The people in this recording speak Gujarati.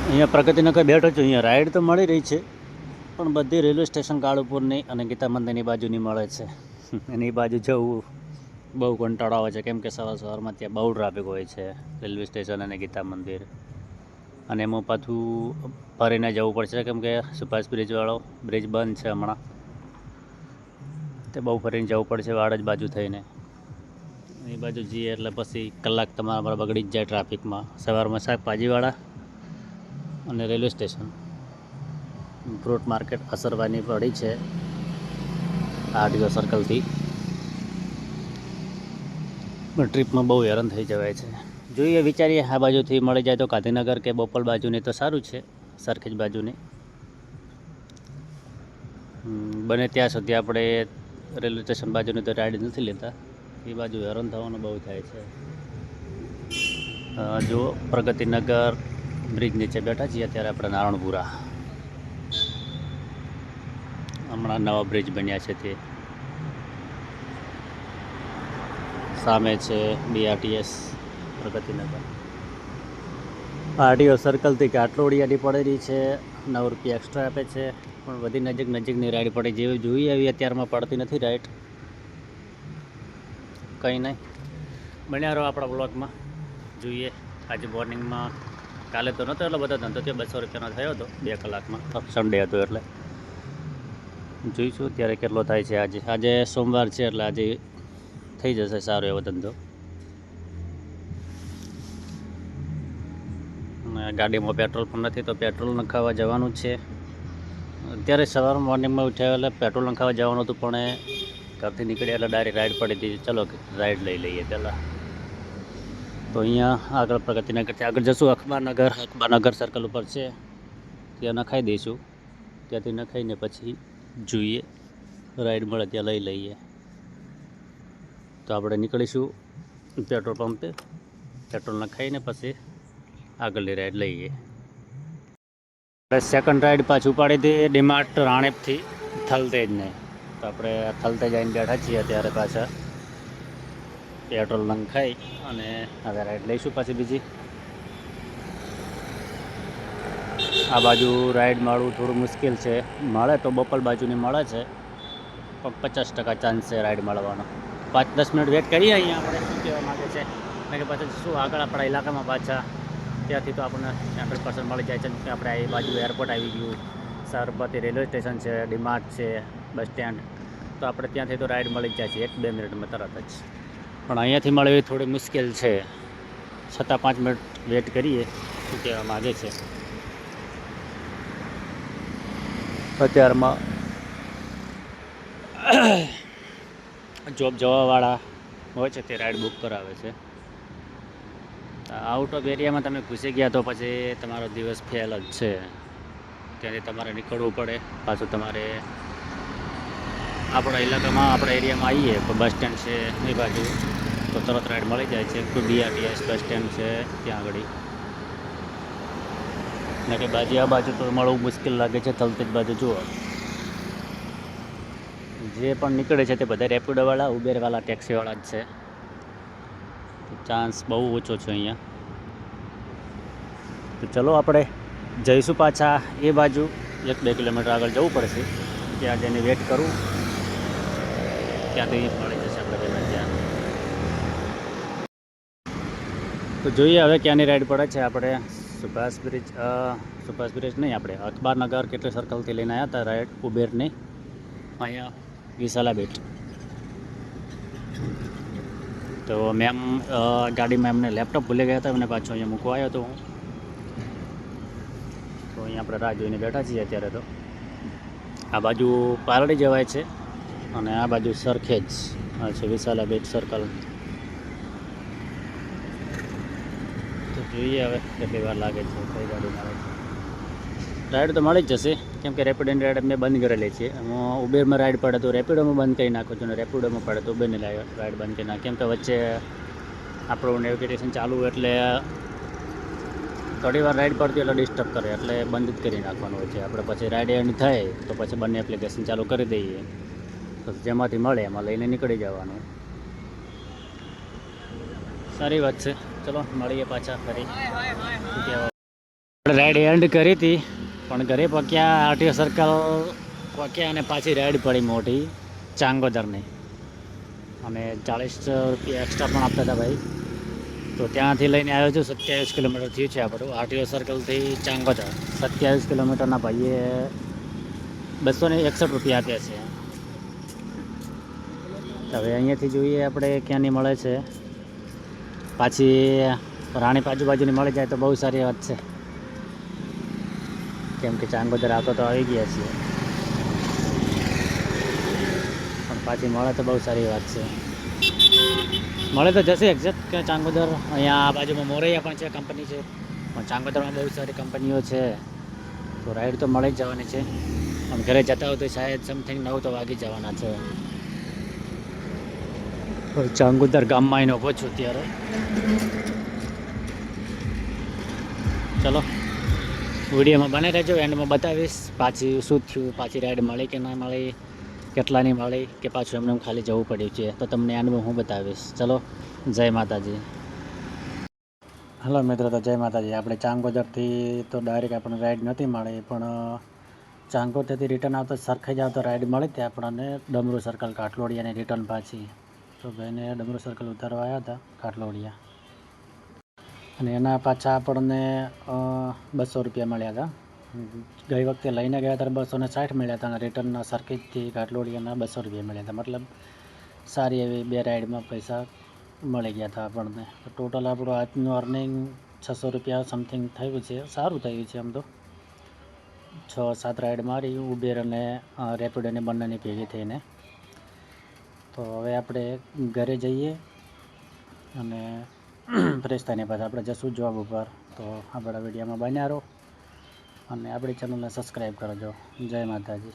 અહીંયા પ્રગતિનગર બેઠો છું. અહીંયા રાઈડ તો મળી રહી છે, પણ બધી રેલવે સ્ટેશન કાળુપુરની અને ગીતા મંદિરની બાજુની મળે છે. એની બાજુ જવું બહુ કંટાળો આવે છે, કેમ કે સવારમાં ત્યાં બહુ ટ્રાફિક હોય છે રેલવે સ્ટેશન અને ગીતા મંદિર. અને એમાં પાછું ફરીને જવું પડશે, કેમ કે સુભાષ બ્રિજવાળો બ્રિજ બંધ છે હમણાં. તે બહુ ફરીને જવું પડશે વાડ જ બાજુ થઈને. એ બાજુ જઈએ એટલે પછી કલાક તમારા બગડી જ જાય ટ્રાફિકમાં. સવારમાં શાકભાજીવાળા અને રેલવે સ્ટેશન. ફ્રૂટ માર્કેટ અસરવાની પડી છે આરટીઓ સર્કલથી, પણ ટ્રીપમાં બહુ હેરાન થઈ જવાય છે. જોઈએ, વિચારીએ આ બાજુથી મળી જાય તો ગાંધીનગર કે બોપલ બાજુની તો સારું છે, સરખેજ બાજુની. બને ત્યાં સુધી આપણે રેલવે સ્ટેશન બાજુની તો રાઈડ નથી લેતા, એ બાજુ હેરાન થવાનું બહુ થાય છે. જો પ્રગતિનગર બ્રિજ નીચે બેઠા છીએ અત્યારે આપણે નારણપુરા. હમણાં નવા બ્રિજ બન્યા છે તે. સામે છે બીઆરટીએસ પ્રગતિનગર. આરટીઓ સર્કલથી કાટલોડિયાની પડેલી છે, 9 રૂપિયા એક્સ્ટ્રા આપે છે, પણ બધી નજીકની રાઈડ પડે. જેવી જોઈએ એવી અત્યારમાં પડતી નથી રાઈડ. કંઈ નહીં, બન્યા રહો આપણા બ્લોગમાં. જોઈએ આજે મોર્નિંગમાં, કાલે તો નહોતો એટલો બધો ધંધો થયો, 200 રૂપિયાનો થયો હતો 2 કલાકમાં, સન્ડે હતો એટલે. જોઈશું ત્યારે કેટલો થાય છે. આજે સોમવાર છે એટલે આજે થઈ જશે સારો એવો ધંધો. ગાડીમાં પેટ્રોલ પણ નથી તો પેટ્રોલ નખાવા જવાનું છે. અત્યારે સવાર મોર્નિંગમાં ઉઠ્યા એટલે પેટ્રોલ નખાવા જવાનું હતું, પણ ઘરથી નીકળ્યા એટલે ડાયરેક્ટ રાઈડ પડી હતી. ચલો રાઈડ લઈ લઈએ પહેલાં. તો અહીંયા આગળ પ્રગતિનગરથી આગળ જશું અખબારનગર સર્કલ ઉપર છે, ત્યાં નખાઈ દઈશું. ત્યાંથી નખાઈને પછી જોઈએ રાઈડ મળે ત્યાં લઈ લઈએ. તો આપણે નીકળીશું પેટ્રોલ પંપે, પેટ્રોલ નખાઈને પછી આગળની રાઈડ લઈએ. સેકન્ડ રાઈડ પાછું ઉપાડી હતી ડીમાર્ટ રાણેપથી થલતેજને. તો આપણે થલતેજ આવીને બેઠા છીએ અત્યારે. પાછા પેટ્રોલ નખાઈ અને હવે રાઈડ લઈશું પાછી બીજી. આ બાજુ રાઈડ મળવું થોડું મુશ્કેલ છે. મળે તો બોપલ બાજુની મળે છે, પણ 50% ચાન્સ છે રાઈડ મળવાનો. 5-10 મિનિટ વેટ કરીએ અહીંયા આપણે. શું કહેવા માગે છે કે પાછા શું આગળ આપણા ઇલાકામાં પાછા ત્યાંથી તો આપણને 100% મળી જાય છે. કે આપણે એ બાજુ એરપોર્ટ આવી ગયું, સરબતી રેલવે સ્ટેશન છે, ડીમાર્ટ છે, બસ સ્ટેન્ડ. તો આપણે ત્યાંથી તો રાઈડ મળી જ જાય છે 1-2 મિનિટમાં તરત જ. પણ અહીંયાથી મળવી થોડી મુશ્કેલ છે, છતાં 5 મિનિટ વેટ કરીએ. શું કહેવા માગે છે. અત્યારમાં જોબ જવાવાળા હોય છે તે રાઈડ બુક કરાવે છે. આઉટ ઓફ એરિયામાં તમે ઘૂસી ગયા તો પછી તમારો દિવસ ફેલ જ છે. ત્યાંથી તમારે નીકળવું પડે. પાછું તમારે આપણા ઇલાકામાં આપણા એરિયામાં આવીએ તો બસ સ્ટેન્ડ છે એ બાજુ તો તરત રાઈડ મળી જાય છે. કોઈ બીઆરટીએસ બસ સ્ટેન્ડ છે ત્યાં આગળ. ને કે આ બાજુ તો મળવું મુશ્કેલ લાગે છે. થલતેજ બાજુ જુઓ, જે પણ નીકળે છે તે બધા રેપિડોવાળા, ઉબેરવાળા, ટેક્સીવાળા જ છે. ચાન્સ બહુ ઓછો છે અહીંયા. તો ચલો આપણે જઈશું પાછા એ બાજુ. 1-2 કિલોમીટર આગળ જવું પડશે, ત્યાં જઈને વેટ કરું, ત્યાંથી મળી જશે આપણે પેમેન્ટ ત્યાં. તો જોઈએ હવે ક્યાંની રાઈડ પડે છે. આપણે સુભાષ બ્રિજ નહીં, આપણે અખબારનગર કેટલી સર્કલથી લઈને આવ્યા હતા રાઈડ ઉબેરની. અહીંયા વિશાલા બેટ. તો મેમ ગાડીમાં એમને લેપટોપ ભૂલી ગયા હતા, એમને પાછો અહીંયા મૂકવા આવ્યો હતો હું. તો અહીંયા આપણે રાહ જોઈને બેઠા છીએ અત્યારે. તો આ બાજુ પારડી જવાય છે અને આ બાજુ સરખેજ છે, વિશાલા બેટ સર્કલ. તો જોઈએ હવે કેટલી વાર લાગે છે, કઈ ગાડી મળે છે. રાઈડ તો મળી જ જશે, કેમ કે રેપિડોની રાઈડ મેં બંધ કરેલી છે. હું ઉબેરમાં રાઈડ પડે તો રેપિડોમાં બંધ કરી નાખું છું, અને રેપિડોમાં પડે તો ઉબેરની રાઈડ બંધ કરી નાખું. કેમ કે વચ્ચે આપણું નેવિગેશન ચાલુ એટલે થોડી વાર રાઈડ પડતી એટલે ડિસ્ટર્બ કરે, એટલે બંધ જ કરી નાખવાનું હોય છે. આપણે પછી રાઈડ એન્ડ થાય તો પછી બંને એપ્લિકેશન ચાલુ કરી દઈએ, તો જેમાંથી મળે એમાં લઈને નીકળી જવાનું. સારી વાત છે. ચલો મળીએ પાછા ફરી. શું કહેવા રાઈડ એન્ડ કરી હતી પણ ઘરે પક્યા આરટીઓ સર્કલ પક્યા અને પાછી રાઈડ પડી મોટી ચાંગોદરની અને 40 રૂપિયા એક્સ્ટ્રા પણ આપતા હતા ભાઈ. તો ત્યાંથી લઈને આવ્યો છું. 27 કિલોમીટર થયું છે આપણું આરટીઓ સર્કલથી ચાંગોદર. 27 કિલોમીટરના ભાઈએ 261 રૂપિયા આપ્યા છે. હવે અહીંયાથી જોઈએ આપણે ક્યાંની મળે છે. પાછી રાણીપ આજુબાજુની મળી જાય તો બહુ સારી વાત છે, કેમ કે ચાંગોદર આવતો તો આવી ગયા છીએ, પણ પાછી મળે તો બહુ સારી વાત છે. મળે તો જશે એક્ઝેક્ટ કે ચાંગોદર. અહીંયા આ બાજુમાં મોરૈયા પણ છે, કંપની છે, પણ ચાંગોદરમાં બહુ સારી કંપનીઓ છે, તો રાઈડ તો મળી જ જવાની છે. પણ ઘરે જતા હોય તો શાયદ સમથિંગ 9 તો વાગી જવાના છે. ચાંગોદર ગામમાં આવીને ઊભો છું ત્યારે. ચલો વિડીયોમાં બને રહેજો, એન્ડમાં બતાવીશ પાછી શું થયું, પાછી રાઈડ મળી કે ના મળી, કેટલાની મળી કે પાછું એમને ખાલી જવું પડ્યું છે, તો તમને એન્ડમાં હું બતાવીશ. ચલો, જય માતાજી. હલો મિત્રો, તો જય માતાજી. આપણે ચાંગોદરથી તો ડાયરેક્ટ આપણને રાઈડ નથી મળી, પણ ચાંગોદરથી રિટર્ન આવતા સરખાઈ જાવ તો રાઈડ મળી હતી આપણને ડમરૂ સર્કલ કાટલોડિયાની રિટર્ન પાછી. તો ભાઈને ડમરૂ સર્કલ ઉતારવા આવ્યા હતા કાટલોડિયા, અને એના પાછા આપણને 200 રૂપિયા મળ્યા હતા. ગઈ વખતે લઈને ગયા હતા 260 મળ્યા હતા, અને રિટર્નના સર્કિટથી કાટલોડિયાના 200 રૂપિયા મળ્યા હતા. મતલબ સારી એવી 2 રાઈડમાં પૈસા મળી ગયા હતા આપણને. તો ટોટલ આપણું આજનું અર્નિંગ 600 રૂપિયા સમથિંગ થયું છે. સારું થયું છે આમ તો. 6-7 રાઈડ મારી ઉબેર અને રેપિડોની બંનેની ભેગી થઈને. તો હવે આપણે ઘરે જઈએ અને ફ્રેશ થઈને પાછા આપણે જશું જોબ ઉપર. તો આપણા વિડીયોમાં બન્યા રહો અને આપણી ચેનલને સબસ્ક્રાઈબ કરજો. જય માતાજી.